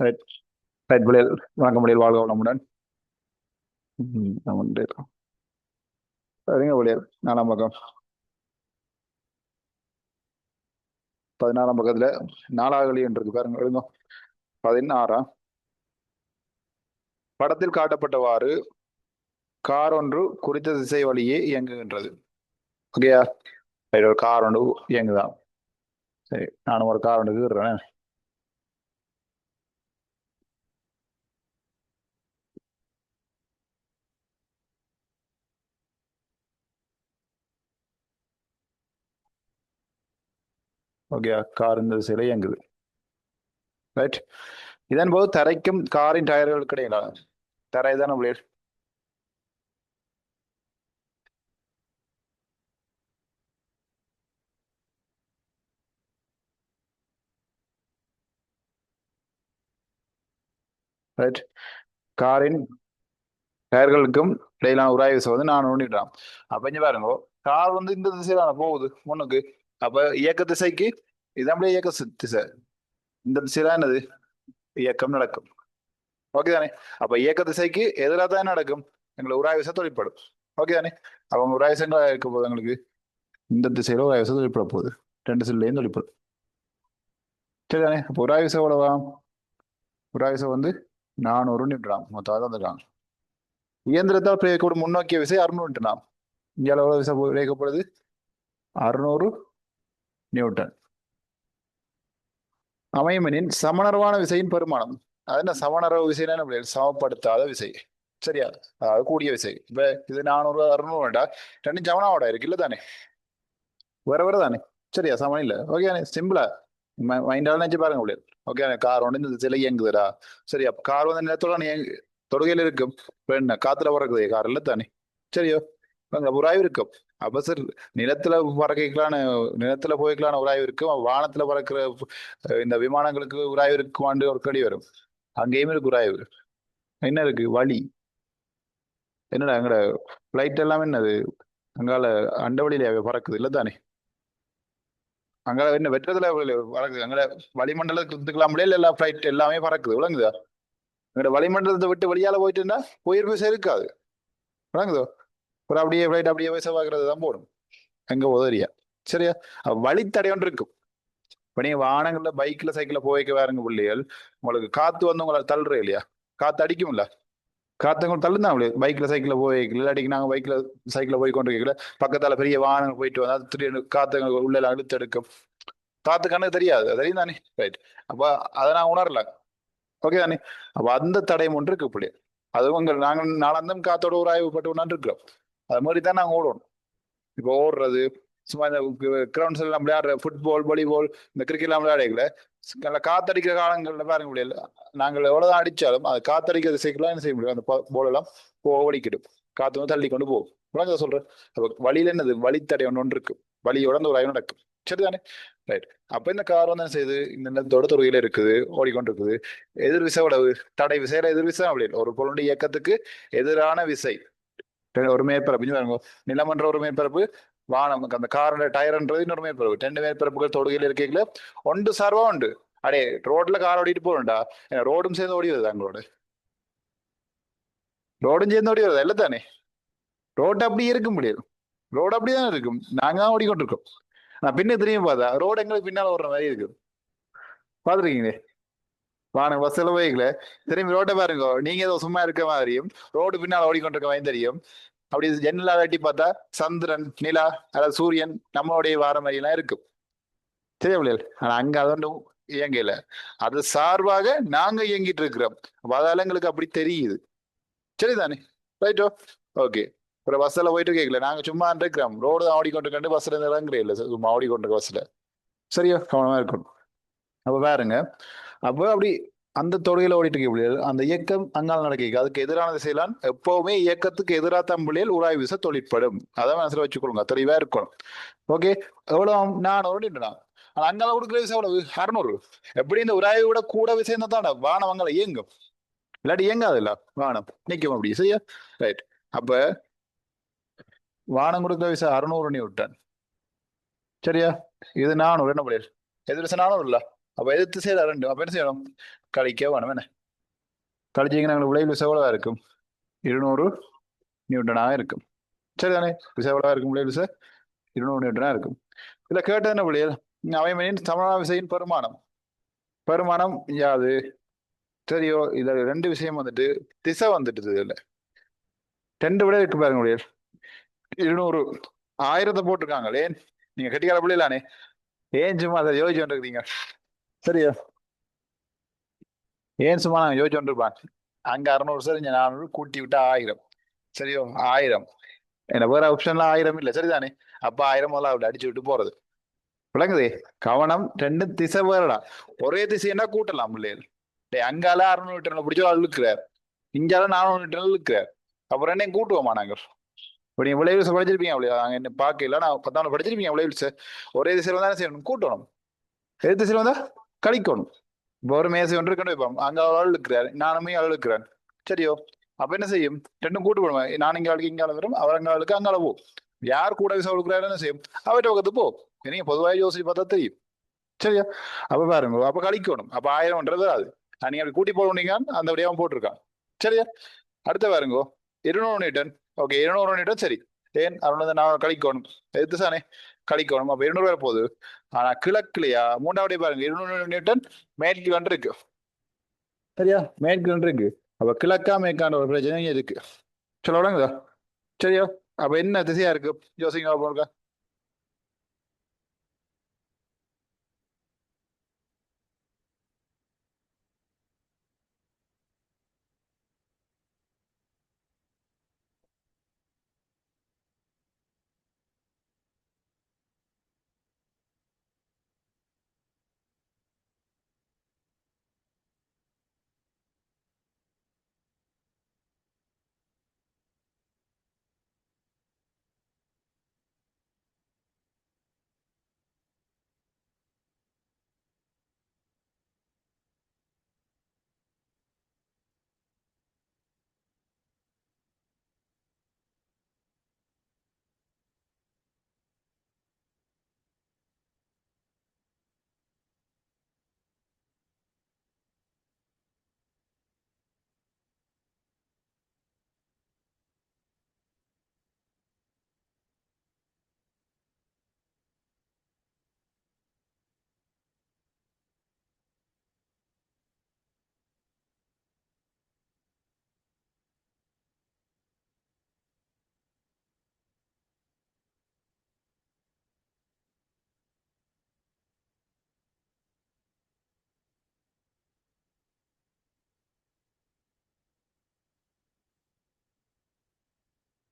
Right. Right புலியல். வணக்கம் புலியல், வாழ்க வளமுடன். நம்ம சரிங்க புலியல். 4ஆம் பக்கம். 16ஆம் பக்கத்துல 4ஆவது என்று இருக்கு பாருங்க, எழுதுங்க. 16. படத்தில் காட்டப்பட்டவாறு கார் ஒன்று குறித்த திசை வழியே இயங்குகின்றது. ஓகேயா? ஒரு கார் ஒன்று இயங்குதான். சரி, நானும் ஒரு கார் ஒன்று இருக்கிறேன். ஓகேயா? கார் இந்த திசையில இயங்குது. ரைட். இதன் போது தரைக்கும் காரின் டயர்களுக்கு இடையில, தரை தானே புலியல். ரைட். காரின் டயர்களுக்கும் இடையிலான உராய்வு விசை வந்து நான் ஒன்றிட்டான். அப்ப இங்க பாருங்க, கார் வந்து இந்த திசையில போகுது முன்னுக்கு. அப்ப இயக்க திசைக்கு இது அப்படியே இயக்க திசை. இந்த திசையில என்னது இயக்கம் நடக்கும். ஓகே தானே? அப்ப இயக்க திசைக்கு எதிராக தான் நடக்கும், எங்களை உராய்வு விசை தொழிற்படும். ஓகே தானே? அவங்க உராய்வு விசை இருக்க போகுது எங்களுக்கு இந்த திசையில உராய்வு விசை தொழிற்பட போகுது. 2 திசையிலையும் தொழிற்படும். சரிதானே? அப்போ உராய்வு விசை எவ்வளவா? உராய்வு விசை வந்து 400 நியூட்டன் மொத்தம் வந்துட்டாங்க. இயந்திரத்தால் பிரயோகிக்கப்படும் முன்னோக்கிய விசை 600 நியூட்டன். இங்கே எவ்வளவு விசை பிரயோகிக்கப்படுது? 600 நியூட்டன். அமையமெனின் சமணர்வான விசையின் பெருமானம். அது என்ன சமணர்வு விசைனா? சமப்படுத்தாத விசை. சரியா? அதாவது கூடிய விசை. இப்ப இது 400 600 ரெண்டும் சமனாவோட இருக்கு இல்ல தானே? வேற வேற தானே? சரியா? சமம் இல்ல. ஓகே தானே? சிம்பிளா மைண்டால நினைச்சு பாருங்க முடியாது. ஓகே, கார் ஒன்று இந்த திசையில இயங்குதுடா. சரியா? கார் வந்து நிலத்தோட தொடுகையில இருக்கும். இப்ப என்ன காத்துல பறக்குது கார் இல்ல தானே? சரியோ? அங்க உராய்வு இருக்கும். அப்ப சார் நிலத்துல பறக்கலான, நிலத்துல போய்க்கலான உராய்வு இருக்கும். வானத்துல பறக்கிற இந்த விமானங்களுக்கு உராய்வு இருக்குமாண்டு ஒரு கடி வரும். அங்கேயுமே இருக்கு உராய்வு. என்ன இருக்கு? வழி. என்னடா எங்கட பிளைட் எல்லாமே என்னது அங்கால அண்டவெளியில பறக்குது இல்ல தானே? அங்க என்ன வெற்றத்துல பறக்குது. அங்க வளிமண்டலத்துக்குலாம் முடியல, எல்லா பிளைட் எல்லாமே பறக்குது. விளங்குதா? எங்கட வளிமண்டலத்தை விட்டு வெளியால போயிட்டு இருந்தா உயிர் விசை இருக்காது. விளங்குதோ? ஒரு அப்படியே பிளைட் அப்படியே விசை பார்க்கறது தான் போடும் எங்க உதறியா. சரியா? வழித்தடை ஒன்று இருக்கும். இப்ப நீங்க வாகனங்கள்ல பைக்ல சைக்கிள்ல போய்க்க வேறுங்க பிள்ளைகள், உங்களுக்கு காத்து வந்து உங்களை தள்ளுற இல்லையா? காத்து அடிக்கும்ல. காத்து உங்களுக்கு தள்ளுதான் அவளு பைக்ல சைக்கிள்ல போய்க்கல. இல்லாட்டிக்கு நாங்க பைக்ல சைக்கிள்ல போய் கொண்டு இருக்கல, பக்கத்தால பெரிய வாகனங்கள் போயிட்டு வந்தா திடீர்னு காத்து உள்ள அழுத்த எடுக்கும். காத்து கண்ணுக்கு தெரியாது, அது தெரியும் தானே? ரைட். அப்ப அதை நான் உணரல. ஓகே தானே? அப்ப அந்த தடயம் ஒன்று இருக்கு இப்படி. அது உங்கள் நாங்கள் நாளாந்தம் காத்தோட ஒரு ஆய்வு பட்டு கொண்டாந்து இருக்கிறோம். அது மாதிரி தான் நாங்க ஓடணும். இப்போ ஓடுறது சும்மா இந்த கிரவுண்ட்ஸ் எல்லாம் விளையாடுற ஃபுட்பால் வாலிபால் இந்த கிரிக்கெட் எல்லாம் விளையாடுறீங்கள, நல்லா காத்தடிக்கிற காலங்கள்ல பாருங்க முடியல. நாங்கள் எவ்வளவுதான் அடிச்சாலும் அது காத்தடிக்கிற திசைக்கெல்லாம் என்ன செய்ய முடியும்? அந்த போல் எல்லாம் ஓடிக்கிடும். காத்து வந்து தள்ளி கொண்டு போகும். உலக சொல்றேன். அப்ப வழியில என்னது வழித்தடை ஒன்று இருக்கு. வழியோட அந்த ஒரு ஆய்வு நடக்கும். சரிதானே? ரைட். அப்ப இந்த கார் வந்து என்ன செய்யுது? இந்த நிலத்தோட தொடுகையில இருக்குது, ஓடிக்கொண்டு இருக்குது. எதிர் விசை உழவு தடை விசையில எதிர் விசை அப்படி ஒரு பொருளுடைய இயக்கத்துக்கு எதிரான விசை. ஒரு மேற்பரப்பு நிலமன்ற ஒரு மேற்பரப்பு, வானம் அந்த காரோட டயர்ன்றது இன்னொரு மேற்பரப்பு. 2 மேற்பரப்புகள் தொடுகையில் இருக்கீங்களா ஒன்று சார்பா உண்டு. அடே ரோட்ல கார் ஓடிட்டு போகணும்டா. ரோடும் சேர்ந்து ஓடி வருது. எங்களோட ரோடும் சேர்ந்து ஓடி வருது இல்ல தானே? ரோடு அப்படி இருக்க முடியாது. ரோடு அப்படிதான் இருக்கும். நாங்க தான் ஓடிக்கொண்டிருக்கோம். நான் பின்ன திரும்பி பார்த்தா ரோடு எங்களுக்கு பின்னால ஓடுற மாதிரி இருக்குது. பாத்துருக்கீங்களே? வாங்க பஸ்ல போய்க்கல, திரும்பி ரோட்டை பாருங்க, நீங்க ஏதோ சும்மா இருக்க மாதிரியும் ரோடு பின்னால் ஓடிக்கொண்டிருக்க மாதிரி தெரியும். அப்படி ஜன்னலா வெட்டி பார்த்தா சந்திரன் நிலா அதாவது சூரியன் நம்மளுடைய வார மாதிரி எல்லாம் இருக்கும். தெரிய முடியாது. ஆனா அங்க அது இயங்கல. அது சார்பாக நாங்க இயங்கிட்டு இருக்கிறோம். அதால எங்களுக்கு அப்படி தெரியுது. சரிதானே? ரைட்டோ? ஓகே. ஒரு பஸ்ல போயிட்டு கேட்கல, நாங்க சும்மா இருக்கிறோம். ரோடு தான் ஓடிக்கொண்டிருக்கேன், பஸ்ல இருந்து இறங்குறே இல்லை, சும்மா ஓடிக்கொண்டிருக்க பஸ்ல. சரியா? கவனமா இருக்கணும். அப்ப பாருங்க, அப்போ அப்படி அந்த தொடுகையில ஓடிட்டு இருக்க பிள்ளைகள் அந்த இயக்கம் அங்கால நடக்க அதுக்கு எதிரான திசையிலான் எப்பவுமே இயக்கத்துக்கு எதிராக தான் பிள்ளைகள் உராய்வு விசை தொழிற்படும். அதான் மனசுல வச்சுக்கொள்ளுங்க, தெளிவா இருக்கணும். ஓகே. எவ்வளவு? 400 ஆனா அங்கால கொடுக்குற விசை எவ்வளவு? 600. எப்படி இந்த உராய்வு விட கூட விசை தானே வானம் அங்கால இயங்கும். இல்லாட்டி இயங்காது இல்ல, வானம் நிற்கும் அப்படி. சரியா? ரைட். அப்ப வானம் கொடுக்குற விசை 600 நியூட்டன். சரியா? இது 400 என்ன பிள்ளைகள்? எதிர் விசை 400 இல்ல? அப்ப எதிர்த்து செய்யற ரெண்டும் அப்ப என்ன செய்யணும்? கழிக்க வேணும் என்ன? கழிச்சீங்கன்னா எங்களுக்கு விளைவு விசை எவ்வளவா இருக்கும்? 200 நியூட்டனாக இருக்கும். சரிதானே? விசை எவ்வளவா இருக்கும்? விளைவு விசை 200 நியூட்டனா இருக்கும். இதுல கேட்ட என்ன விளையல்? அமைமனின் சமனா விசையின் பெருமானம். பெருமானம் யாது? சரியோ, இதுல ரெண்டு விஷயம் வந்துட்டு திசை வந்துட்டு இதுல ரெண்டு விட இருக்கு பாருங்க விளையல். 200 1000 போட்டிருக்காங்க. ஏன் நீங்க கட்டிக்கால பிள்ளைலானே, ஏன் சும்மா அதை யோசிச்சு கொண்டிருக்கீங்க? சரியா? ஏன் சும்மா நான் யோசிச்சு கொண்டிருப்பான். அங்க 600 சரி, இங்க 400 கூட்டி விட்டா 1000. சரியோ? 1000 என்ன வேற ஆப்ஷன்லாம் 1000 இல்ல. சரிதானே? அப்ப 1000 முதல்ல அப்படி அடிச்சு விட்டு போறது. விளங்குதே? கவனம், ரெண்டு திசை வேறடா. ஒரே திசைன்னா கூட்டலாம் பிள்ளைகள். டேய், அங்கால 600 மீட்டர்ல பிடிச்சோ இழுக்கிறார், இங்கால 400 மீட்டர்ல இழுக்கிறார். அப்புறம் என்ன கூட்டுவோமா நாங்க? இப்ப நீங்க விளைவு படிச்சிருப்பீங்க அப்படியா? நாங்க என்ன பார்க்கல, நான் 10ஆம் படிச்சிருப்பீங்க விளைவு. ஒரே திசையில தானே செய்யணும், கூட்டணும். எது திசையில வந்தா கழிக்கணும். இப்போ ஒரு மேசை ஒன்று இருக்கணும், வைப்போம் அங்க ஒரு ஆள் இருக்கிறார், நானுமே ஆள் இருக்கிறேன். சரியோ? அப்ப என்ன செய்யும்? ரெண்டும் கூட்டு போடுவேன். நான் இங்க ஆளுக்கு இங்க ஆளு வரும், அவர் அங்க ஆளுக்கு அங்கால போ. யார் கூட விசை கொடுக்குறாரு என்ன செய்யும்? அவர்கிட்ட பக்கத்து போ. நீங்க பொதுவாக யோசிச்சு பார்த்தா தெரியும். சரியா? அப்ப பாருங்க, அப்ப கழிக்கணும். அப்ப 1000ன்றது அது நீங்க அப்படி கூட்டி போடுவீங்க, அந்த வடிவம் போட்டிருக்கான். சரியா? அடுத்த பாருங்க, 200 நியூட்டன். ஓகே, 200 நியூட்டன் சரி. ஏன் 600 நான் கழிக்கணும், எது தானே கழிக்கணும். அப்ப 200 வர போகுது. ஆனா கிழக்குலையா மூன்றாவது பாருங்க, 200 நியூட்டன் மேற்கு வந்து இருக்கு. சரியா? மேற்கு வந்து இருக்கு. அப்ப கிழக்கா மேற்கான ஒரு பிரச்சனை இருக்கு. சொல்ல விடுங்களா? சரியா? அப்ப என்ன திசையா இருக்கு? யோசிங்க போங்க.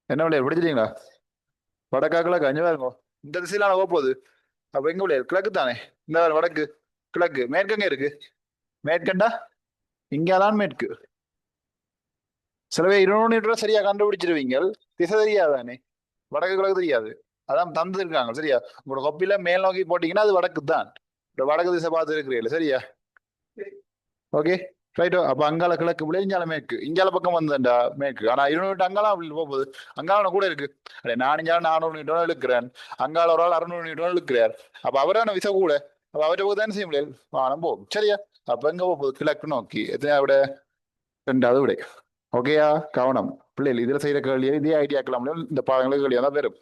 என்ன விளையாடு பிடிச்சிட்டீங்களா? வடக்கா கிழக்கு அஞ்சு பாருங்க. இந்த திசையில போகுது. அப்ப எங்க விளையாடு? கிழக்கு தானே. இந்த வடக்கு, கிழக்கு, மேற்கங்க இருக்கு. மேற்கண்டா இங்கதான் மேற்கு. சிலவே 200 மீட்டர் சரியா கண்டுபிடிச்சிருவீங்க, திசை தெரியாதானே. வடக்கு கிழக்கு தெரியாது. அதான் தந்துருக்காங்க. சரியா? உங்களோட கொப்பில மேல் நோக்கி போட்டீங்கன்னா அது வடக்கு தான். இப்ப வடக்கு திசை பார்த்து இருக்கிறீர்கள். சரியா? ஓகே, ரைட்டோ. அப்ப அங்கால கிழக்கு விட இங்கால மேற்கு, இங்கால பக்கம் வந்தா மேற்கு. ஆனா 200 மீட்டர் அங்கால அப்படி போகுது. அங்கால கூட இருக்கு. அடே, நான் இங்கால 400 மீட்டர் இழுக்கிறேன், அங்கால ஒரு ஆள் 600 மீட்டர் இழுக்கிறார். அப்ப அவரான விசை கூட. அப்ப அவர்கிட்ட போய் தானே செய்ய முடியாது, வானம் போகும். சரியா? அப்ப எங்க போகுது? கிழக்கு நோக்கி. எத்தனை விட? ரெண்டாவது விடை. ஓகேயா? கவனம் பிள்ளைகள், இதுல செய்யற கேள்வியை இதே ஐடியாக்கெல்லாம் இந்த பாடங்களுக்கு கேள்வியா தான் வரும்.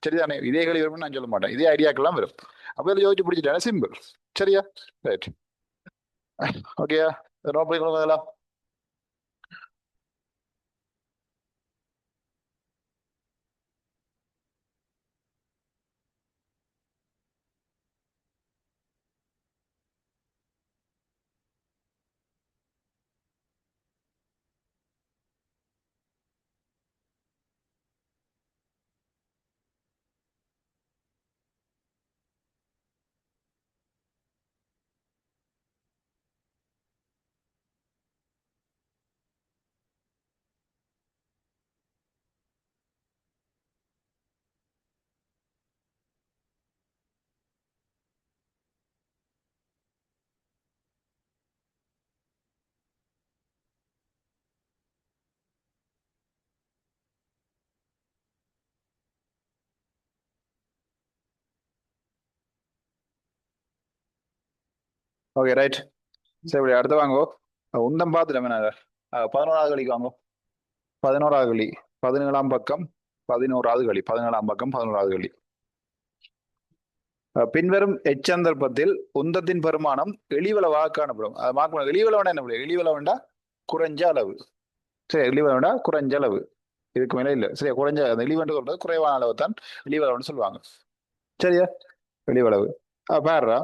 சரிதானே? இதே கேள்வி வரும்னு நான் சொல்ல மாட்டேன், இதே ஐடியாக்கெல்லாம் வரும். அப்ப இதில் யோசிச்சு பிடிச்சிட்டானே சிம்பிள். சரியா? ரைட். ஓகேயா? நோ. Okay right. சரி இப்படி அடுத்து வாங்கோ. உந்தம் பார்த்துட்டோம் என்ன. 11வது கழிக்கு வாங்கோ. 11வது களி. 17ஆம் பக்கம். 11வது களி. 17ஆம் பக்கம் 11வது களி. பின்வரும் எச்சந்தர்ப்பத்தில் உந்தத்தின் பெருமானம் எளிவளவாக காணப்படும். அது மார்க் எளிவளவனா என்ன முடியும்? எளிவளவன்டா குறைஞ்ச அளவு. சரி எளிவளவன்டா குறைஞ்ச அளவு. இதுக்கு மேல இல்ல. சரியா குறைஞ்ச அந்த எளிவன்று சொல்றது குறைவான அளவு தான் எளிவளவன் சொல்லுவாங்க. சரியா வெளிவளவு. பாருடா.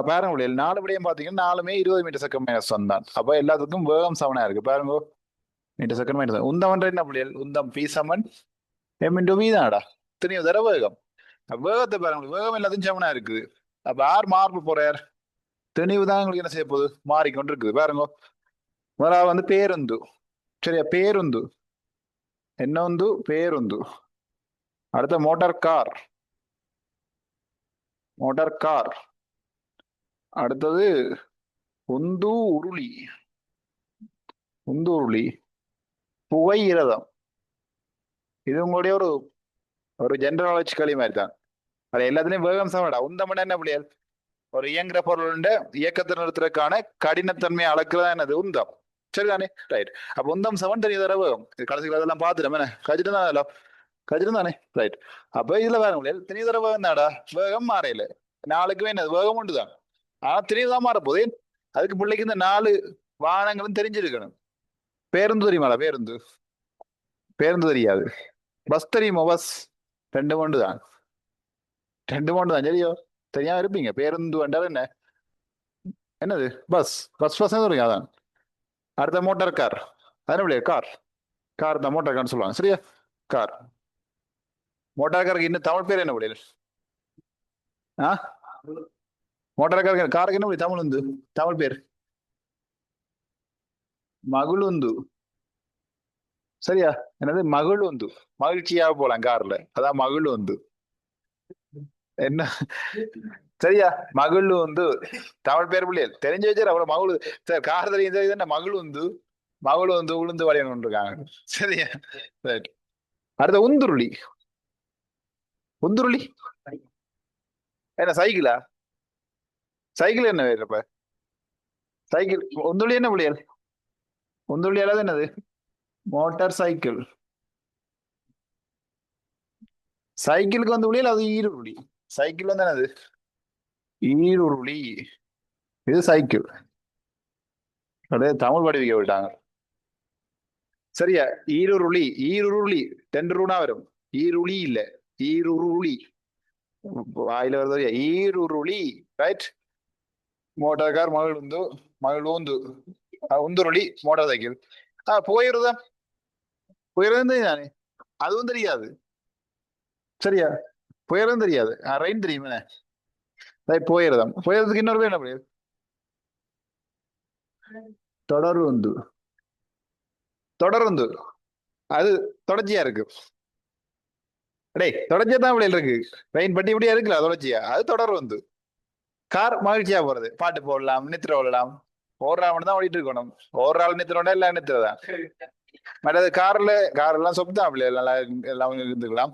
பாருங்க முடியல 4 விடயம் பாத்தீங்கன்னா 4மே 20 மீட்டர் செகண்ட் மைனஸ் ஒன் தான். அப்ப எல்லாத்துக்கும் வேகம் சமனா இருக்கு பாருங்க. மீட்டர் செகண்ட் மைனஸ் உந்தம் என்ன முடியல் உந்தம் பி சமன் எம் இன்டூ வி தான்டா. இத்தனையோ தர வேகம். வேகத்தை பாருங்க வேகம் எல்லாத்தையும் சமனா இருக்குது. அப்ப யார் மார்பு போறார்? தெளிவு தான் உங்களுக்கு என்ன செய்ய போகுது மாறிக்கொண்டு இருக்குது பாருங்க. முதலாவது வந்து பேருந்து. சரியா பேருந்து என்ன வந்து பேருந்து. அடுத்த மோட்டார் கார். Motor car. அடுத்தது உந்து உருளி. உந்து உருளி. புகையிரதம். இது உங்களுடைய ஒரு ஒரு ஜென்ரல் நாலேஜ் களி மாதிரி தான். அது எல்லாத்துலயும் வேகம் சமடா. உந்தமன என்ன புள்ளியல்? ஒரு இயங்குற பொருள் இயக்கத்தை நிறுத்துறதுக்கான கடினத்தன்மையை அளக்குறதா என்னது உந்தம். சரிதானே ரைட். அப்ப உந்தம் சமன் தெரிய தர வேகம். இது கடைசியில் அதெல்லாம் பார்த்துட்டோம் என்ன கஜிட்டு தான் அதெல்லாம் கஜிட்டு தானே ரைட். அப்ப இதுல வேற முடியாது தெரிய தர வேகம் தாடா. வேகம் மாறையில நாளுக்குமே என்னது வேகம் உண்டு தான். ஆனா தெரியதான் மாறப்போதே. அதுக்கு பிள்ளைக்கு இந்த 4 வாகனங்களும் தெரிஞ்சிருக்கணும். பேருந்து தெரியுமாடா? பேருந்து. பேருந்து தெரியாது. பஸ் தெரியுமா? பஸ் 2 மண்டு தான். 2 மண்டு தான். சரியோ தெரியாம இருப்பீங்க. பேருந்து என்றால் என்ன? என்னது பஸ். பஸ் பஸ் தெரியும் அதான். அடுத்த மோட்டார் கார். அதன முடியாது கார். கார் தான் மோட்டார் கார்னு சொல்லுவாங்க. சரியா கார். மோட்டார் காருக்கு இன்னும் தமிழ் பேர் என்ன முடியல? ஆ மோட்டார் காருக்கு காருக்கு என்ன முடியும் தமிழ் வந்து தமிழ் பேர்? மகிழுந்து. சரியா என்னது மகிழுந்து. மகிழ்ச்சியாக போலாம் கார்ல அதான் மகிழுந்து. என்ன சரியா மகிழ் வந்து தமிழ் பேர் பிள்ளைகள் தெரிஞ்சு வச்சாரு அவ்வளவு மகளு. சார் கார் தெரியும் என்ன மகிழ் வந்து மகளு வந்து உளுந்து வளையணும் இருக்காங்க. சரியா ரைட். அடுத்த உந்துருளி. உந்துருளி என்ன சைக்கிளா? சைக்கிள் என்ன வேறு இப்ப? சைக்கிள் உந்துருளி என்ன பிள்ளைகள்? உந்துருளி அல்லாத என்னது? Motor cycle. சைக்கிளுக்கு வந்து பிள்ளைகள் அது ஈருருளி. சைக்கிள் வந்து என்னது? ஈருருளி. இது சைக்கிள். அப்படியே தமிழ் படிக்க விட்டாங்க. சரியா ஈருருளி. ஈருருளி 2 ரூணா வரும். ஈருளி இல்ல ஈருருளி. வாயில வருது ஈருருளி ரைட். மோட்டார் கார் மகிழுந்து. மகிழுந்து உந்துருளி மோட்டார் சைக்கிள். புகையிரதம். புகையிரதம் தானே அதுவும் தெரியாது. சரியா புகையிரதம் தெரியாது. ரெயின் தெரியுமே. புகையிரதம். புகையிரதத்துக்கு இன்னொரு பேர் என்ன முடியாது? தொடருந்து. தொடருந்து அது தொடர்ச்சியா இருக்கு. டேய் தொடர்ச்சியா தான் விளையாட இருக்கு. ரெயின் பட்டி இப்படியா இருக்குல்ல தொடர்ச்சியா அது தொடர் வந்து. கார் மகிழ்ச்சியா போறது பாட்டு போடலாம் நித்திர ஓடலாம். ஒரு ஆள் மட்டும் தான் ஓடிட்டு இருக்கணும். ஒரு ஆள் நித்திரோட எல்லாம் நித்திரதான். மற்றது கார்ல கார் எல்லாம் சொப்பு தான் அப்படி நல்லா எல்லாம் இருந்துக்கலாம்.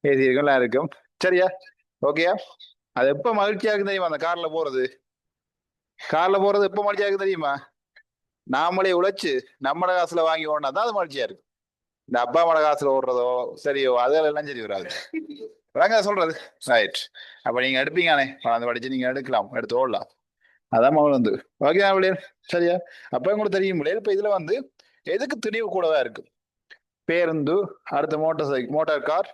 ஏசி இருக்கும் எல்லாம் இருக்கும். சரியா ஓகேயா. அது எப்ப மகிழ்ச்சியா இருக்கு தெரியுமா? அந்த கார்ல போறது. கார்ல போறது எப்ப மகிழ்ச்சியா இருக்கு தெரியுமா? நாமளே உழைச்சு நம்மட காசுல வாங்கி ஓடினா தான் அது மகிழ்ச்சியா இருக்கு. இந்த அப்பா அம்மா காசுல ஓடுறதோ சரியோ அதெல்லாம் சரி வராது. வாங்க சொல்றது ரைட். அப்ப நீங்க எடுப்பீங்கண்ணே அந்த படிச்சு நீங்க எடுக்கலாம் எடுத்து ஓடலாம். அதான் மகள் வந்து ஓகே விளையாடு. சரியா அப்ப உங்களுக்கு தெரியும் விளையாடு. இப்ப இதுல வந்து எதுக்கு துணிவு கூடவா இருக்கு? பேருந்து. அடுத்த மோட்டார் சைக்கிள் மோட்டார் கார்.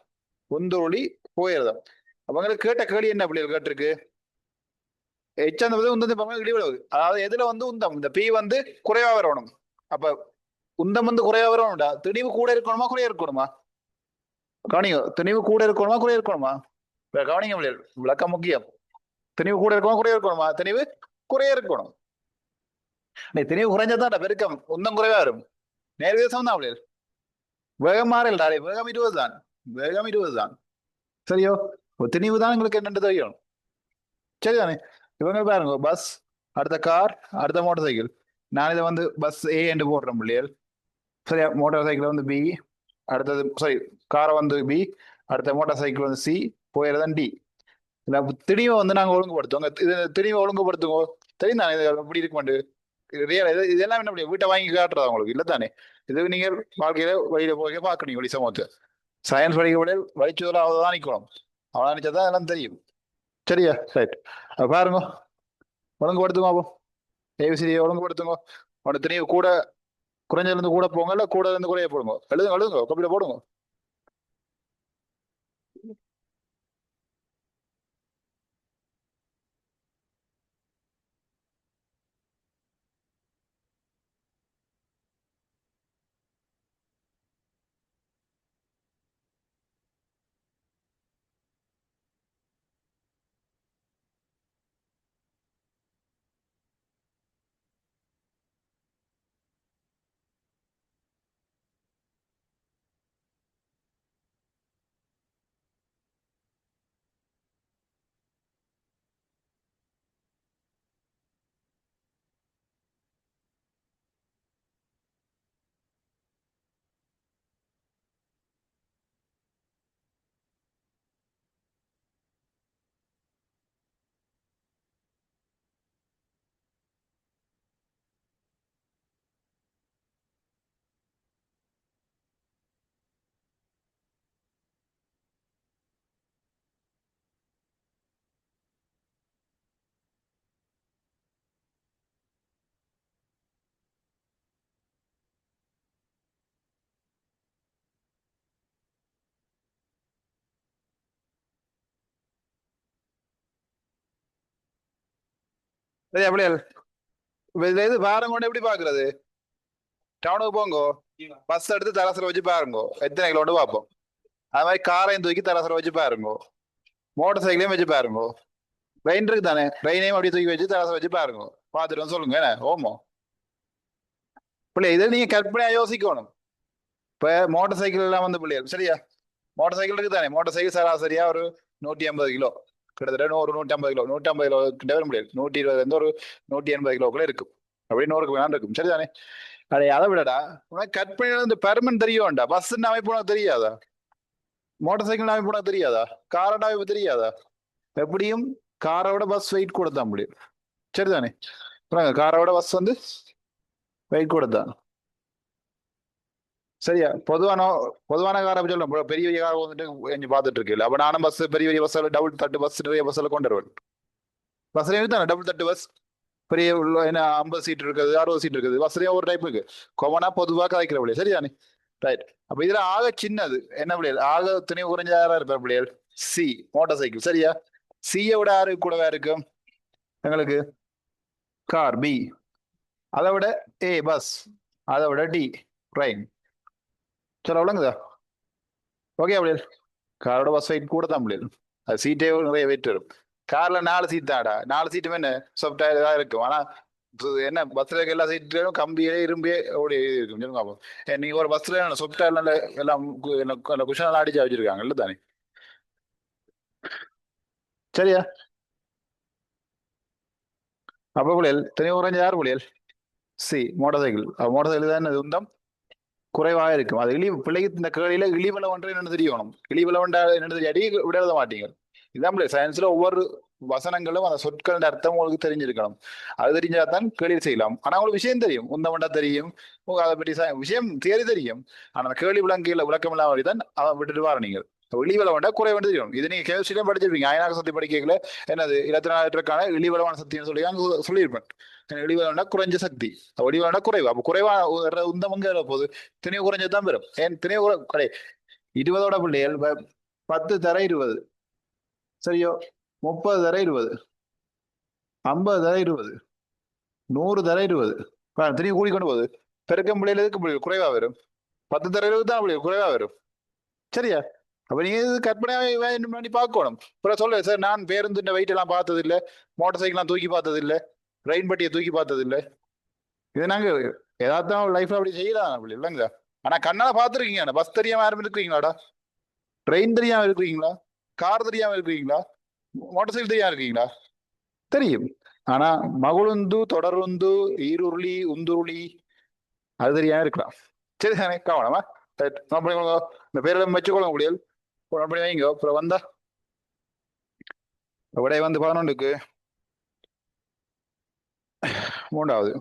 உந்துருளி புகையிரதம். அவங்களுக்கு கேட்ட கேள்வி என்ன பிள்ளைகள் கேட்டிருக்கு? எச்சந்த உந்தது இடிவிளவு. அதாவது எதுல வந்து உந்தம் இந்த பி வந்து குறைவா வரணும். அப்ப உந்தம் வந்து குறைவா வரணும்டா. திணிவு கூட இருக்கணுமா குறைய இருக்கணுமா? கவனிங்க திணிவு கூட இருக்கணுமா குறைய இருக்கணுமா? கவனிங்க பிள்ளைகள் விளக்கம் முக்கியம். திணிவு கூட இருக்கணுமா குறைய இருக்கணுமா? திணிவு குறைய இருக்கணும். திணிவு குறைஞ்சதான் பெருக்கம் உந்தம் குறைவா வரும். நேர்விதம் தான் பிள்ளைகள். வேகம் மாறல வேகம் 20 தான். வேகம் 20 தான். சரியோ திணிவு தான் உங்களுக்கு என்னென்று தெரியும். சரிதானே இவங்க பாருங்க பஸ். அடுத்த கார். அடுத்த மோட்டார் சைக்கிள். நான் இதை வந்து பஸ் ஏ என்று போடுறேன் பிள்ளைகள். சரியா மோட்டார் சைக்கிள் வந்து பி. அடுத்தது சாரி காரை வந்து பி. அடுத்த மோட்டார் சைக்கிள் வந்து சி. போயிடுறதான் டி. இல்ல திணிவை வந்து நாங்க ஒழுங்குபடுத்துவோங்க. இது திணிவை ஒழுங்குபடுத்துவோம். தெரியும் தானே இது எப்படி இருக்க மாட்டேங்குது. இதெல்லாம் என்ன பண்ணி வீட்டை வாங்கி காட்டுறதா உங்களுக்கு இல்ல தானே. இது நீங்க வாழ்க்கையில வழியில போய் பார்க்கணும் வெளி சமூகத்தை. சயின்ஸ் படிக்க விட வழிச்சோல அவதான் நிக்கணும். அவனா நினைச்சாதான் எல்லாம் தெரியும். சரியா ரைட். பாருங்க ஒழுங்குபடுத்துங்க அப்போ. ஏபிசிடியை ஒழுங்குபடுத்துங்க. உனக்கு திணிவு கூட குறைஞ்சதுல இருந்து கூட போங்க, இல்ல கூட இருந்து குறைய போடுங்க. எழுதுங்க எழுதுங்க கப்பில போடுங்க. சரி அப்படியே இதுல இது பாருங்க கொண்டு எப்படி பாக்குறது. டவுனுக்கு போங்கோ, பஸ் எடுத்து தராசுல வச்சு பாருங்கோ எத்தனை கிலோமீட்டர் பார்ப்போம். அது மாதிரி காரையும் தூக்கி தராசுல வச்சு பாருங்கோ, மோட்டர் சைக்கிளையும் வச்சு பாருங்கோ. ட்ரெயின் இருக்கு தானே, ட்ரெயினையும் அப்படியே தூக்கி வச்சு தராசுல வச்சு பாருங்கோ. பார்த்துட்டு வந்து சொல்லுங்க என்ன ஓமோ. பிள்ளை இதை நீங்க கற்பனையா யோசிக்கணும். இப்ப மோட்டர் சைக்கிள் எல்லாம் வந்து பிள்ளைகள் சரியா, மோட்டர் சைக்கிள் இருக்கு தானே, மோட்டர் சைக்கிள் சராசரியா ஒரு 150 கிலோ, கிட்டத்தட்ட 100 150 கிலோ, 150 கிலோ கிட்ட வர முடியாது. 120 இருந்து ஒரு 180 கிலோக்குள்ள இருக்கும். அப்படி 100க்கு வேணாம் இருக்கும் சரிதானே. அடே அதை விடடா, உனக்கு கற்பனை இந்த பெர்மன் தெரியும்டா. பஸ் அமைப்பு உனக்கு தெரியாதா, மோட்டார் சைக்கிள் அமைப்பு உனக்கு தெரியாதா, காரோட அமைப்பு தெரியாதா. எப்படியும் காரோட பஸ் வெயிட் கூட தான் முடியும் சரிதானே. காரோட பஸ் வந்து வெயிட் கூட தான். சரியா, பொதுவான காரை சொல்லும் பெரிய பெரிய கார் வந்துட்டு கொஞ்சம் பார்த்துட்டு இருக்கு. அப்ப நானும் பஸ் பெரிய பெரிய பஸ் டபுள் தட்டு பஸ் நிறைய பஸ்ல கொண்டு வருவேன். பஸ்லயும் தானே டபுள் தட்டு பஸ், பெரிய என்ன 50 சீட் இருக்குது, 60 சீட் இருக்குது. பஸ்லயும் ஒரு டைப் இருக்கு. கொமனா பொதுவாக கதைக்கிற பிள்ளைகள் சரிதானே. ரைட். அப்ப இதுல ஆக சின்னது என்ன பிள்ளைகள், ஆக துணை குறைஞ்ச யாரா இருப்பார் பிள்ளைகள், சி மோட்டார் சைக்கிள் சரியா. சியை விட யாரு கூடவா இருக்கும் எங்களுக்கு, கார் பி. அதை விட ஏ பஸ், அதை விட டி ட்ரெயின். சரி அவ்வளோங்குதா. ஓகே அப்படியே காரோட பஸ் வெயிட் கூட தான் முடியாது. அது சீட்டே நிறைய வெயிட் வரும். கார்ல 4 சீட் தான்டா, 4 சீட்டுமே என்ன சாஃப்டா தான் இருக்கும். ஆனா என்ன பஸ்ல இருக்க எல்லா சீட்லயும் கம்பியே இரும்பே ஓடி இருக்கும் சொல்லுங்க அப்போ. நீங்க ஒரு பஸ்ல சாஃப்டா எல்லாம் குஷன் எல்லாம் அடிச்சு வச்சிருக்காங்க இல்ல தானே. சரியா, அப்ப புள்ளியல் தனி குறைஞ்ச யார் புள்ளியல், C motorcycle. Motorcycle தான் உந்தம் குறைவாக இருக்கும். அது பிள்ளைக்கு இந்த கேள்வியில இழிவலை ஒன்றை என்னன்னு தெரியணும். இழிவலை ஒன்றா என்னன்னு தெரியாடி விட எழுத மாட்டீங்க. இதான் சயின்ஸ்ல ஒவ்வொரு வசனங்களும் அந்த சொற்களின் அர்த்தம் உங்களுக்கு தெரிஞ்சிருக்கணும். அது தெரிஞ்சாதான் கேள்வி செய்யலாம். ஆனா உங்களுக்கு விஷயம் தெரியும், உந்தமண்டா தெரியும், அதை பற்றி விஷயம் தேறி தெரியும். ஆனா அந்த கேள்வி விளங்கியில விளக்கம் இல்லாம தான் அவன் விட்டுட்டு வார நீங்கள். இழிவலை வேண்டா குறைவான தெரியும். இது நீங்க கெமிஸ்ட்ரியிலும் படிச்சிருப்பீங்க. அயனாக சக்தி படிக்கல என்னது 24 இழிவலவான சக்தின்னு சொல்லி அங்க சொல்லியிருப்பேன். இழிவலவனா குறைஞ்ச சக்தி, ஒளிவலனா குறைவு. அப்ப குறைவா உந்தமங்க போகுது, திணிவு குறைஞ்சதுதான் பெறும். ஏன் திணிவு கடை 20ஓட பிள்ளைகள் 10 தர 20 சரியோ, 30 தர 20, 50 தர 20, 100 தர 20. திணிவு கூடி கொண்டு போகுது. பெருக்கம் பிள்ளைகள் எதுக்கு பிள்ளைகள் குறைவா வரும், 10 தர 20 தான் பிள்ளைகள் குறைவா வரும் சரியா. அப்ப நீங்க இது கற்பனையா பண்ணி பார்க்கணும். அப்புறம் சொல்ல சார், நான் பேருந்து வெயிட் எல்லாம் பார்த்தது இல்ல, மோட்டார் சைக்கிள் எல்லாம் தூக்கி பார்த்தது இல்ல, ரெயின் பட்டியை தூக்கி பார்த்தது இல்ல. இது நாங்க ஏதாவது லைஃப்ல அப்படி செய்யலாம் அப்படி இல்லைங்க. ஆனா கண்ணால பாத்துருக்கீங்க, பஸ் தெரியாம யாரும் இருக்கிறீங்களாடா, ட்ரெயின் தெரியாம இருக்கிறீங்களா, கார் தெரியாம இருக்கிறீங்களா, மோட்டார் சைக்கிள் தெரியாம இருக்கீங்களா, தெரியும். ஆனா மகுழுந்து தொடருந்து ஈருருளி உந்துருளி அது தெரியாம இருக்கலாம். சரி தானே, கவனமா இந்த பேரெல்லாம் வச்சுக்கொள்ள முடியாது. வைங்க அப்புறம் வந்தா விடை வந்து 11க்கு மூன்றாவது.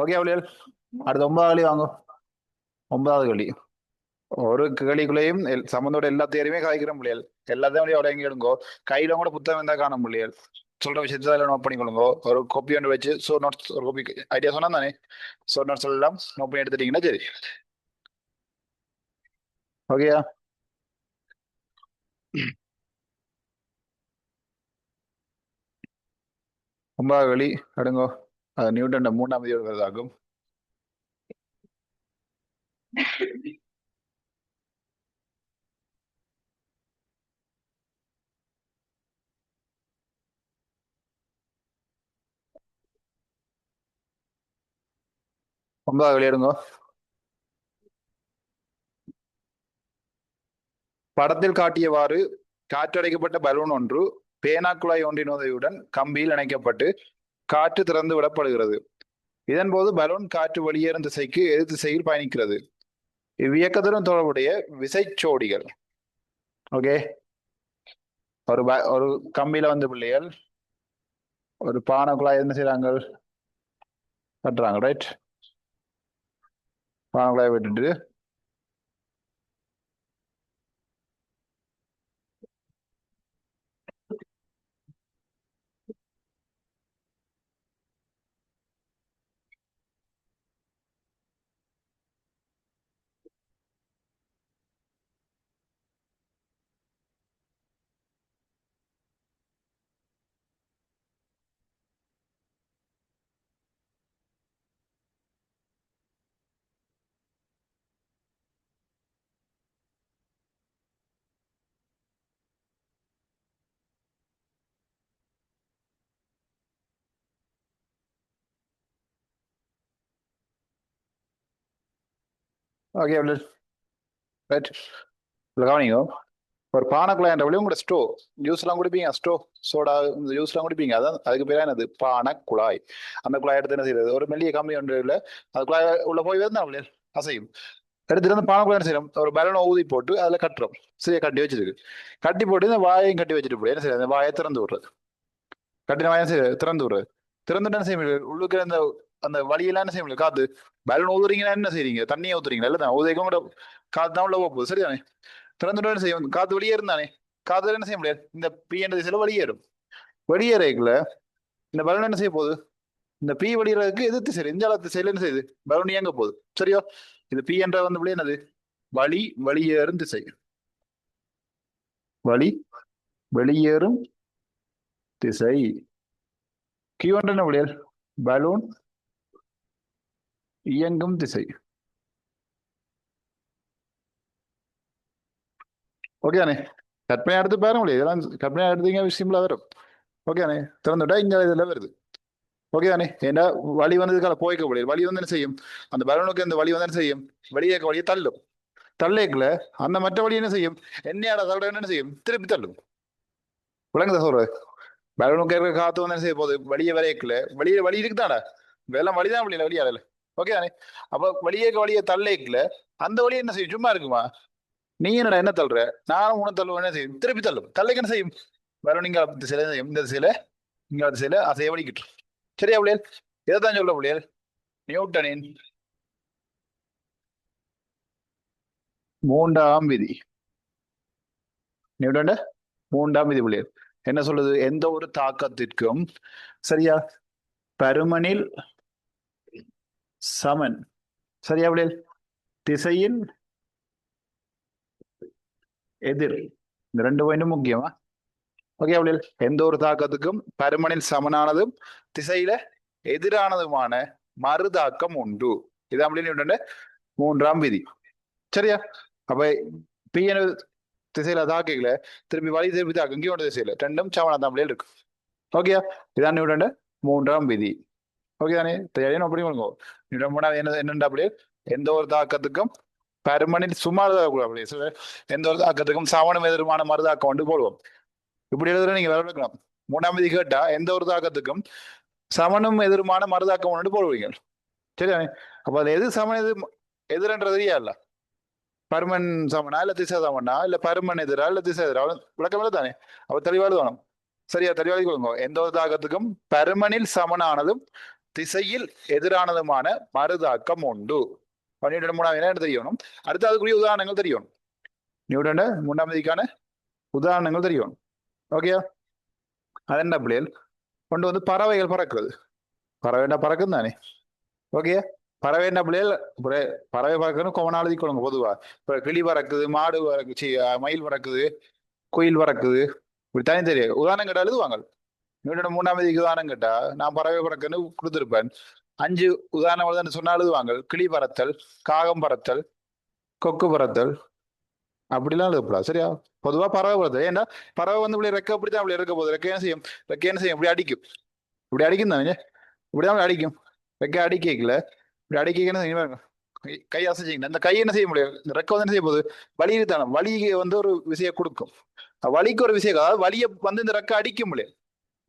ஓகே அவளியல், அடுத்து 9வது களி வாங்க. 9வது களி. ஒரு கேள்விக்குள்ளேயும் சம்பந்தோட எல்லா தேர்வுமே காய்க்கிற முடியாது. எல்லாத்தையும் அப்படியே அடங்கி எடுங்கோ. கையில கூட புத்தகம் இருந்தா காண முடியாது. சொல்ற விஷயத்தை அதில் நோட் பண்ணிக்கொள்ளுங்க. ஒரு காப்பி ஒன்று வச்சு ஷோ நோட்ஸ் ஒரு காப்பி ஐடியா சொன்னா தானே ஷோ நோட்ஸ் எல்லாம் நோட் பண்ணி எடுத்துட்டீங்கன்னா சரி. ஓகேயா? 9வது களி அடுங்கோ. அது நியூட்டன் 3ஆம் விதி வருவதாகும். ஒன்பதாவது களி எடுங்கோ. படத்தில் காட்டியவாறு காற்றடைக்கப்பட்ட பலூன் ஒன்று பேனா குழாய் ஒன்றின் உதவியுடன் கம்பியில் இணைக்கப்பட்டு காற்று திறந்து விடப்படுகிறது. இதன்போது பலூன் காற்று வெளியேறும் திசைக்கு எதிர் திசையில் பயணிக்கிறது. இவ்வியக்கத்துடன் தொடர்புடைய விசைச்சோடிகள். ஓகே, ஒரு கம்பியில வந்து பிள்ளைகள் ஒரு பானை குழாய் என்ன செய்யறாங்க, கட்டுறாங்க. ரைட், பானை குழாய் விட்டுட்டு ஓகே ரைட். கவனிங்க, ஒரு பானைக்குழாய் என்ற வழி உங்களோட ஸ்டோ ஜூஸ் எல்லாம் குடிப்பீங்க, ஸ்டோ சோடா இந்த ஜூஸ் எல்லாம் குடிப்பீங்க, அதான் அதுக்கு பேர் என்னது, பானைக்குழாய். அந்த குழாய் எடுத்து என்ன செய்யறது, ஒரு மெல்லிய கம்பி ஒன்று இல்லை, அது குழாய் உள்ள போய் வந்து அவளே அசையும். எடுத்துட்டு வந்து பானைக்குழாய் என்ன செய்யறோம், ஒரு பலூனை ஊதி போட்டு அதுல கட்டுறோம். சரியா, கட்டி வச்சிருக்கு. கட்டி போட்டு இந்த வாயையும் கட்டி வச்சுட்டு போய் என்ன செய்யறது, அந்த வாயை திறந்து விடுறது. கட்டின வாயை திறந்து விடுறது. திறந்துட்டு என்ன செய்ய முடியும், உள்ளுக்கு அந்த அந்த வழியெல்லாம் என்ன செய்ய முடியும், காத்து. பலூன் ஊதுறீங்கன்னா என்ன செய்றீங்க, தண்ணியை ஊத்துறீங்களா, இல்லை தான் ஊதிக்கும் கூட காத்து தான் உள்ள போகுது. சரிதானே? திறந்துட்டு என்ன செய்யும், காத்து வெளியே இருந்தானே, காத்துல என்ன செய்ய முடியாது, இந்த பி என்ற திசையில வெளியேறும். வெளியேறக்குள்ள இந்த பலூன் என்ன செய்ய போகுது, இந்த பி வெளியேறதுக்கு எதிர்த்து திசை இந்த திசையில என்ன செய்யுது, பலூன் இயங்க போகுது. சரியோ? இது பி என்ற வந்து விட என்னது, வழி வெளியேறும் திசை. வழி வெளியேறும் திசை. கியூ என்ற என்ன விடையல், பலூன் இயங்கும் திசை. ஓகே தானே? கற்பனை எடுத்து பாருங்க, இதெல்லாம் கற்பனை எடுத்தீங்க சிம்பிளா வரும். ஓகே தானே? திறந்துட்டா இங்க இதுல வருது. ஓகே தானே? ஏன்னா வலி வந்ததுக்கால போய்க்க முடியாது. வலி வந்து என்ன செய்யும்? அந்த பலூனுக்கு அந்த வலி வந்து என்ன செய்யும்? வெளியே வழியை தள்ளும். தள்ளைக்குள்ள அந்த மற்ற வழி என்ன செய்யும்? என்னையாட தவிர என்ன செய்யும்? திருப்பி தள்ளும். விளங்குதா சொல்றது? பலூனுக்கு இருக்கிற காத்து வந்து என்ன செய்ய போகுது? வெளியே வரையக்குள்ள வெளியே வழி இருக்குதாடா. வெள்ளம் வழிதான் வெளியில வெளியாடல. ஓகே தானே? அப்ப வெளியே வழியை தள்ளைக்குள்ள அந்த வழி என்ன செய்யும்? சும்மா இருக்குமா? நீ என்னடா என்ன தள்ளுற? நானும் உன தள்ளுவேன் என்ன செய்யும்? திருப்பி தள்ளும். தள்ளைக்கு என்ன செய்யும்? பலூன் இங்க திசையில இந்த திசையில இங்க திசையில அசைய வலிக்கிட்டு. சரியா பிள்ளைகள்? இதைத்தான் சொல்ல பிள்ளைகள். நியூட்டனின் மூன்றாம் விதி. நியூட்டன் மூன்றாம் விதி பிள்ளைகள் என்ன சொல்லுது? எந்த ஒரு தாக்கத்திற்கும் சரியா பருமனில் சமன். சரியா பிள்ளைகள்? திசையின் எதிர். இந்த ரெண்டு பாயிண்டும் முக்கியமா? ஓகே பிள்ளைகள்? எந்த ஒரு தாக்கத்துக்கும் பருமனில் சமனானதும் திசையில எதிரானதுமான மறுதாக்கம் உண்டு. இதான் பிள்ளைகள் நியூட்டன் மூன்றாம் விதி. சரியா? அப்ப பி என திசையில தாக்கிக்கல திருப்பி வழி திருப்பி தாக்கு இங்கே ஒன்று திசையில ரெண்டும் சமனா தமிழில் இருக்கு. ஓகேயா? இதான் நியூட்டன் மூன்றாம் விதி. ஓகே தானே? தெரியும் அப்படி பண்ணுங்க. நியூட்டன் மூணாவது என்ன என்னண்டா அப்படி? எந்த ஒரு தாக்கத்துக்கும் பருமனில் சுமார் அப்படி எந்த ஒரு தாக்கத்துக்கும் சமணம் எதிர்மான மறுதாக்கம் கொண்டு போடுவோம். இப்படி எழுதுற நீங்க வேற வைக்கலாம். மூணாம் விதி கேட்டா எந்த ஒரு தாக்கத்துக்கும் சமனும் எதிர்மான மறுதாக்கம் கொண்டு போடுவீங்க. சரிதானே? அப்ப அது எது சமன் எது எதிரன்றது இல்ல. பருமன் சமனா இல்ல திசை சமனா இல்ல பருமன் எதிரா இல்ல திசை எதிரா விளக்கம் தானே? அப்ப தெளிவாக வேணும். சரியா? தெளிவாக கொள்ளுங்க. எந்த ஒரு தாக்கத்துக்கும் பருமனில் சமனானதும் திசையில் எதிரானதுமான மறுதாக்கம் உண்டு. நியூட்டன் மூணாவது என்ன தெரியணும்? அடுத்து அதுக்குரிய உதாரணங்கள் தெரியணும். நியூட்டன் மூன்றாம் விதிக்கான உதாரணங்கள் தெரியணும். ஓகேயா? அது என்ன பிள்ளைகள்? கொண்டு வந்து பறவைகள் பறக்குது. பறவை பறக்கும் தானே? ஓகே. பறவை என்ன பிள்ளைகள்? பறவை பறக்குன்னு கொவனாலதி கொள்ளுங்க பொதுவா. இப்ப கிளி பறக்குது, மாடு பறக்குச்சு, மயில் பறக்குது, குயில் பறக்குது. இப்படி தனி தெரியும். உதாரணம் கேட்டா எழுதுவாங்க. நியூட்டன் மூணாம் விதிக்கு உதாரணம் கேட்டா நான் பறவை பறக்குன்னு கொடுத்துருப்பேன். 5 உதாரணம் தான் சொன்னா எழுதுவாங்க. கிளி பறத்தல், காகம் பறத்தல், கொக்கு பறத்தல், அப்படிலாம் எழுதப்படாது. சரியா? பொதுவா பறவை பறத்தல். ஏன்னா பறவை வந்து இப்படி ரெக்க அப்படித்தான் அப்படி இருக்க போகுது. ரெக்க என்ன செய்யும்? ரெக்க என்ன செய்யும்? இப்படி அடிக்கும். இப்படி அடிக்கும் தானே? இப்படிதான் அடிக்கும். ரெக்க அடிக்கல. இப்படி அடிக்க என்ன செய்யும்? கை அசைச்சிங்க. அந்த கை என்ன செய்ய முடியும்? இந்த ரெக்க வந்து என்ன செய்ய போகுது? வலிக்கு தானே. வலிக்கு வந்து ஒரு விஷயம் கொடுக்கும். வலிக்கு ஒரு விஷயம், அதாவது வலியை வந்து இந்த ரெக்க அடிக்க முடியும்.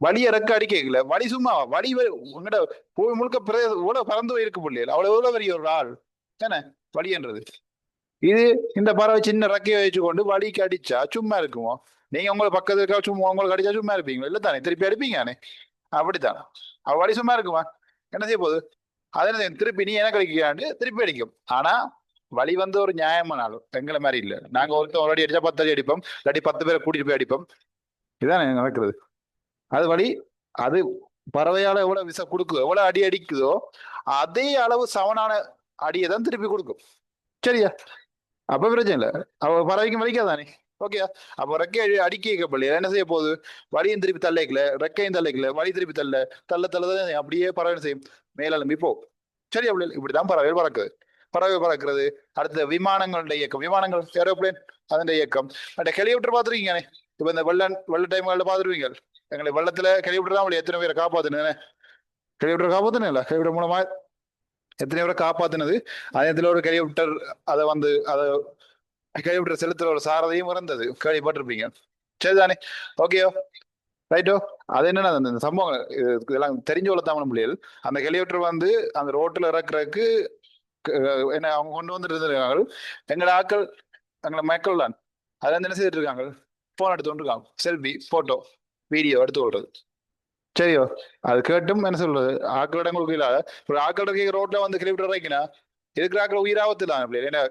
வலிய ரெக்க அடிக்கல. வலி சும்மா வலி உங்கள்கிட்ட போய் முழுக்க எவ்வளவு பறந்து போயிருக்க முடியல. அவ்வளவு எவ்வளவு பெரிய ஒரு ஆள் தானே வலின்றது. இது இந்த பறவை சின்ன ரெக்கையை வச்சுக்கொண்டு வலிக்கு அடிச்சா சும்மா இருக்குமோ? நீங்க உங்களை பக்கத்துல இருக்கா சும்மா உங்களுக்கு அடிச்சா சும்மா இருப்பீங்களா? இல்ல தானே? திருப்பி அடிப்பீங்க. அப்படித்தான். அவ வலி சும்மா இருக்குமா? என்ன செய்ய போகுது? அதே திருப்பி நீ எனக்கு அடிக்காண்டு திருப்பி அடிக்கும். ஆனா வழி வந்து ஒரு நியாயமானாலும் எங்களை மாதிரி இல்ல. நாங்க ஒருத்தர் ஒரு அடி அடிச்சா 10 அடி அடிப்போம். இல்லாட்டி 10 பேரை கூட்டிட்டு போய் அடிப்போம். இதுதான் நடக்கிறது. அது வழி. அது பறவையால எவ்வளவு விச கொடுக்குதோ, எவ்வளவு அடி அடிக்குதோ அதே அளவு சமனான அடியை தான் திருப்பி கொடுக்கும். சரியா? அப்ப பிரச்சனை இல்லை. அவ பறவைக்கும் வலிக்காதானே? ஓகே. அப்ப ரெக்கை அடிக்கப்படல என்ன செய்ய போகுது? வலியும் திருப்பி தள்ளைக்கல, ரெக்கையும் தள்ளைக்கல, வலி திருப்பி தள்ள தள்ள தள்ளதான் அப்படியே பறவை செய்யும். மேலெலும்பி போ. சரி அப்படி இப்படிதான் பறவை பறக்குது. பறவை பறக்கிறது. அடுத்த விமானங்களுடைய இயக்கம். விமானங்கள் ஏரோப்ளேன் அதன் இயக்கம். அந்த ஹெலிகாப்டர் பார்த்துருக்கீங்க. இப்ப இந்த வெள்ள டைம்ல பாத்துருவீங்க. எங்களை வெள்ளத்துல ஹெலிகாப்டர் தான் எத்தனை பேரை காப்பாத்துனேன். ஹெலிகாப்டர் காப்பாத்துனே இல்ல. ஹெலிகாப்டர் மூலமா எத்தனை பேரை காப்பாத்தினது. அதே ஒரு ஹெலிகாப்டர் அதை வந்து அதை ஹெலிகாப்டர் செலுத்துற ஒரு சாரதையும் இறந்தது. கேள்விப்பட்டிருப்பீங்க. சரிதானே? ஓகேயோ ரைட்டோ. அது என்னன்னா அந்த சம்பவம் இதெல்லாம் தெரிஞ்சு வளர்த்தாம பிள்ளைகள். அந்த ஹெலிகாப்டர் வந்து அந்த ரோட்ல இறக்குறதுக்கு என்ன அவங்க கொண்டு வந்துட்டு இருந்திருக்காங்க. எங்களோட ஆட்கள் எங்களை மக்கள் தான் அதுல இருந்து என்ன செய்துட்டு இருக்காங்க? போன் எடுத்து கொண்டிருக்காங்க. செல்ஃபி, போட்டோ, வீடியோ எடுத்து கொள்றது. சரியோ? அது கேட்டும் என்ன சொல்றது? ஆக்களோட உங்களுக்கு இல்லாத ஒரு ஆக்களோட கேட்க ரோட்ல வந்து ஹெலிகாப்டர் இறக்கினா இருக்கிற ஆக்கள் உயிராபத்து தான் பிள்ளைகள். ஏன்னா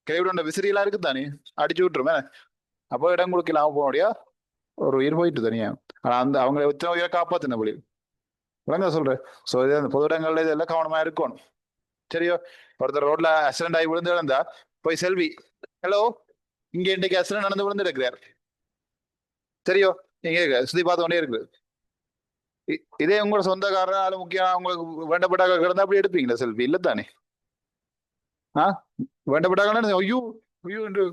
ஹெலிகாப்டர் விசிறியெல்லாம் இருக்கு தானே, அடிச்சு விட்டுருமே. அப்போ இடம் கொடுக்க இல்லாம போக முடியா? ஒரு உயிர் போயிட்டு தனியா. ஆனா அந்த அவங்க எத்தனை உயிரை காப்பாத்தின பிள்ளை. விளங்க சொல்றேன். சோ இது அந்த பொது இடங்கள்ல இதெல்லாம் கவனமா இருக்கணும். சரியோ? ஒருத்தர் ரோட்ல ஆக்சிடென்ட் ஆகி விழுந்து இழந்தா போய் செல்வி, ஹலோ இங்க இன்னைக்கு ஆக்சிடென்ட் நடந்து விழுந்து இருக்கிறார். சரியோ? நீங்க சுத்தி பார்த்து கொண்டே இருக்கு. இதே உங்களோட சொந்தக்காரன் ஆளு முக்கியம் உங்களுக்கு வேண்டப்பட்டாக கிடந்தா அப்படி எடுப்பீங்களா செல்ஃபி? இல்ல தானே? வேண்டப்பட்டாங்க ஐயோ ஐயோ என்று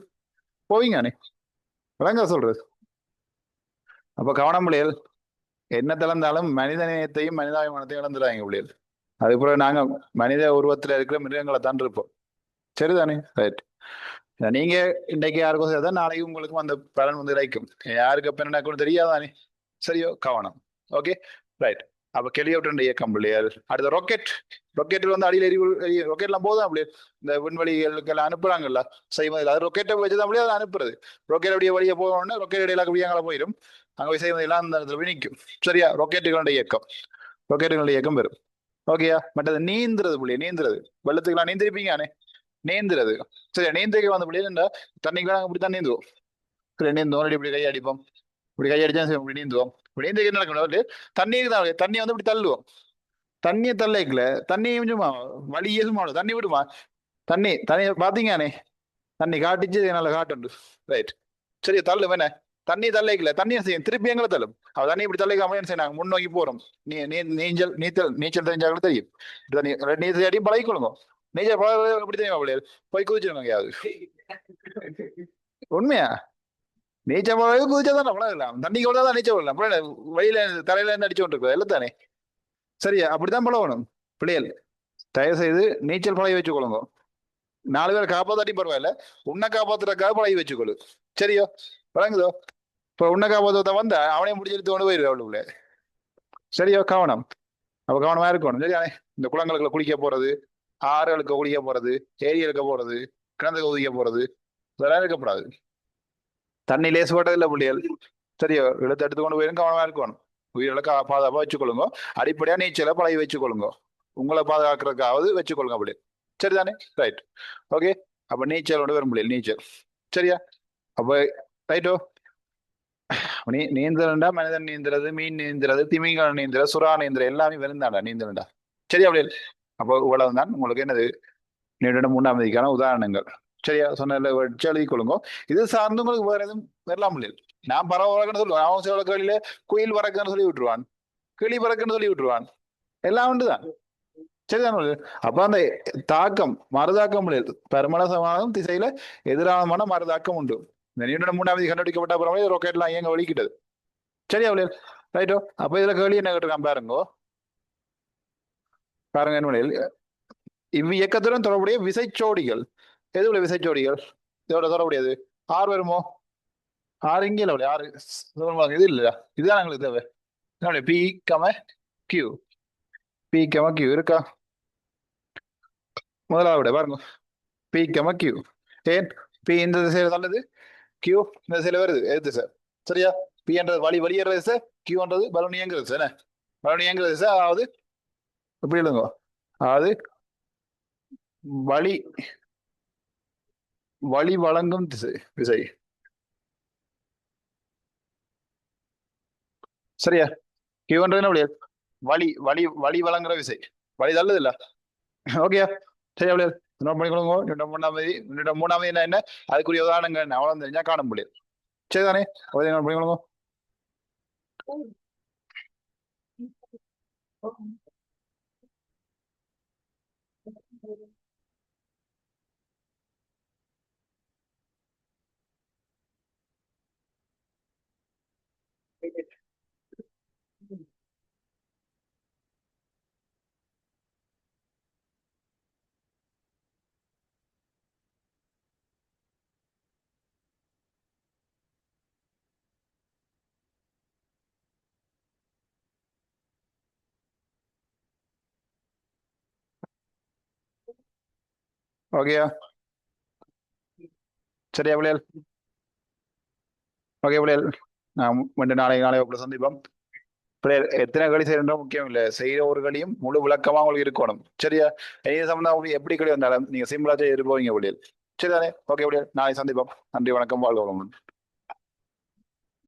போவீங்க. விளங்க சொல்றது. அப்ப கவனம் பிள்ளைகள். என்ன திறந்தாலும் மனித நேயத்தையும் மனிதாபிமானத்தையும் இழந்துடாங்க பிள்ளைகள். அதுக்கப்புறம் நாங்க மனித உருவத்துல இருக்கிற மிருகங்களை தான் இருப்போம். சரிதானே? ரைட். நீங்க இன்னைக்கு யாருக்கும் செய்தால் நாளைக்கு உங்களுக்கும் அந்த பலன் வந்து கிடைக்கும். யாருக்கு எப்ப என்ன நடக்கும்னு தெரியாதானே? சரியோ, கவனம். Okay, right. அப்ப கெளியோட்டன் இயக்கம் பிள்ளைகள். அடுத்த ராக்கெட். ராக்கெட்டில் வந்து அடியில் ராக்கெட்லாம் போதும் பிள்ளைகள். இந்த விண்வெளிகளுக்கெல்லாம் அனுப்புறாங்கல்ல செய்வது, அது ராக்கெட்டை வச்சுதான் பிள்ளைகள் அதை அனுப்புறது. ராக்கெட் அப்படியே வழியே போகணும்னா ராக்கெட் இடையில அப்படியே அங்கே போயிடும். அங்கே போய் செய்வது எல்லாம் அந்த இடத்துல போய் நிற்கும். சரியா? ராக்கெட்டுகளுடைய இயக்கம். ராக்கெட்டுகளுடைய இயக்கம் வரும். ஓகேயா? மற்றது நீந்துறது பிள்ளைய, நீந்துறது. வெள்ளத்துக்குலாம் நீந்திருப்பீங்க. நீந்துறது. சரி, நீந்தக்கு வந்த பிள்ளைங்க தண்ணிக்கெல்லாம் நாங்கள் இப்படித்தான் நீந்துவோம். சரி, நீந்துவோம். இப்படி கை அடிப்போம். இப்படி கை அடிச்சா சரி, இப்படி நீந்துவோம். இப்படி நீந்தக்கு என்ன நடக்கும்? தண்ணீர் தான், தண்ணியை வந்து இப்படி தள்ளுவோம். தண்ணியை தள்ளைக்கல, தண்ணியை சும்மா வழியே சும்மா தண்ணி விடுமா? தண்ணி பாத்தீங்கண்ணே, தண்ணி காட்டிச்சு என்னால காட்டுண்டு. ரைட். சரி, தள்ளு வேணே. தண்ணி தள்ளைக்கல, தண்ணியை செய்யும் திருப்பி எங்களை தள்ளும். அவ தண்ணி இப்படி தள்ளைக்காம என்ன செய்ய, நாங்கள் முன்னோக்கி போறோம். நீச்சல் தெரிஞ்சாலும் தெரியும். நீச்சல் அடியும் பழகிக்கொள்ளுங்க. நீச்சல் பழக எப்படி தெரியுமா பிள்ளைகள்? போய் குதிச்சிருங்க எங்கேயாவது. உண்மையா? நீச்சல் பழக குதிச்சாதான் பழகலாம். தண்ணிக்கு தான் நீச்சல் பழகலாம். வழியில தலையில இருந்து அடிச்சு கொண்டு இருக்கோம் எல்லாம் தானே. சரியா? அப்படித்தான் பழகணும் பிள்ளைகள். தயவு செய்து நீச்சல் பழகி வச்சுக்கொள்ளுங்க. 4 பேர் காப்பாத்தாட்டி பரவாயில்ல, உன்னை காப்பாத்துறதுக்காக பழகி வச்சுக்கொள்ளு. சரியோ? வழங்குதோ? இப்ப உன்னை காப்பாத்த வந்தா அவனையும் முடிச்சு கொண்டு போயிருவேன் அவளுக்குள்ள. சரியோ? கவனம். அப்ப கவனமா இருக்கணும். சரியானே? இந்த குளங்களுக்கு குளிக்க போறது, ஆறுகளுக்கு குளிக்க போறது, ஏரிகளுக்கு போறது, கிணத்துக்கு குதிக்க போறது, இதெல்லாம் இருக்கக்கூடாது. தண்ணி லேசுபட்டது இல்லை புள்ளிகள். சரியோ? இழுத்து எடுத்து கொண்டு போயிரும். கவனமா இருக்கணும். உயிரிழக்க பாதுகாப்பா வச்சுக்கொள்ளுங்க. அடிப்படையா நீச்சலை பழகி வச்சுக்கொள்ளுங்க. உங்களை பாதுகாக்கிறதுக்காவது வச்சுக்கொள்ளுங்க அப்படி. சரிதானே? ரைட். ஓகே. அப்ப நீச்சலோட வரும் முடியல, நீச்சல். சரியா? அப்ப ரைட்டோ. நீந்தலண்டா மனிதன் நீந்துறது, மீன் நீந்துறது, திமிங்கலம் நீந்துறது, சுறா நீந்துறது எல்லாமே வெறுந்தாண்டா நீந்தலண்டா. சரியா அப்படியே? அப்போ இவ்வளவுதான் உங்களுக்கு என்னது நீண்ட 3ஆம் தேதிக்கான உதாரணங்கள். சரியா? சொன்ன வச்சு எழுதி கொள்ளுங்க. இது சார்ந்து உங்களுக்கு வேற எதுவும் வரலாம் முடியாது. நான் பரவாயில்லன்னு சொல்லுவேன். அவன் சில கேள்வியில குயில் பறக்குன்னு சொல்லி விட்டுருவான், கிளி பறக்குன்னு சொல்லி விட்டுருவான். எல்லாம் உண்டுதான். சரிதான். அப்ப அந்த தாக்கம் மறுதாக்கம் முடியாது. பெருமளசமான திசையில எதிரான மறுதாக்கம் உண்டு. இந்த நீண்ட 3ஆம் தேதி கண்டுபிடிக்கப்பட்ட அப்புறமே ராக்கெட்லாம் இயங்க வலிக்கிட்டது. சரியா அவளே? ரைட்டோ. அப்ப இதுல கேள்வி என்ன கேட்டிருக்கான் பாருங்க. பாருங்க என்ன, இவ்வியக்கத்துடன் தொடர்புடைய விசைச்சோடிகள். எதுல விசைச்சோடிகள் இதோட தொடர்புடையது? ஆறு வருமோ? ஆறு இங்கே இல்லை, ஆறு இது இல்லையா? இதுதான் எங்களுக்கு தேவை. பி கம கியூ. பி கம கியூ இருக்கா? முதலாவது பாருங்க, பி கம கியூ. ஏன் பி இந்த திசையில தள்ளுது, கியூ இந்த திசையில வருது, எது திசை? சரியா? பி என்றது வெளியேற திசை, கியூன்றது பலூன் இயங்குற திசை. என்ன பலூன் இயங்குற திசை? அதாவது எப்படி இல்லைங்க, அதாவது வழி வழி வழங்கும் திசை விசை. சரியா? கியூன்றது என்ன முடியாது? வழி வழி வழி வழங்குற விசை. வழி தள்ளுது இல்ல? ஓகேயா? சரி அப்படியே நோட் பண்ணிக்கொள்ளுங்க. 3ஆம் தேதி என்ன, அதுக்குரிய உதாரணங்கள் என்ன அவ்வளவு தெரிஞ்சா காண முடியாது. சரிதானே? நோட் பண்ணிக்கொள்ளுங்க. ஓகேயா? சரியா பிள்ளைகள்? ஓகே பிள்ளைகள், நான் மீண்டும் நாளை உங்களை சந்திப்போம். பிள்ளைகள் எத்தனை களி செய்யறோம் முக்கியம் இல்லை, செய்யற ஒரு களியும் முழு விளக்கமா உங்களுக்கு இருக்கணும். சரியா? இது சம்பந்தம் உங்களுக்கு எப்படி களி வந்தாலும் நீங்க சிம்பிளா செய்ய போவீங்க பிள்ளைகள். சரிதானே? ஓகே பிள்ளைகள், நாளை சந்திப்போம். நன்றி, வணக்கம், வாழ்க வளமுடன்.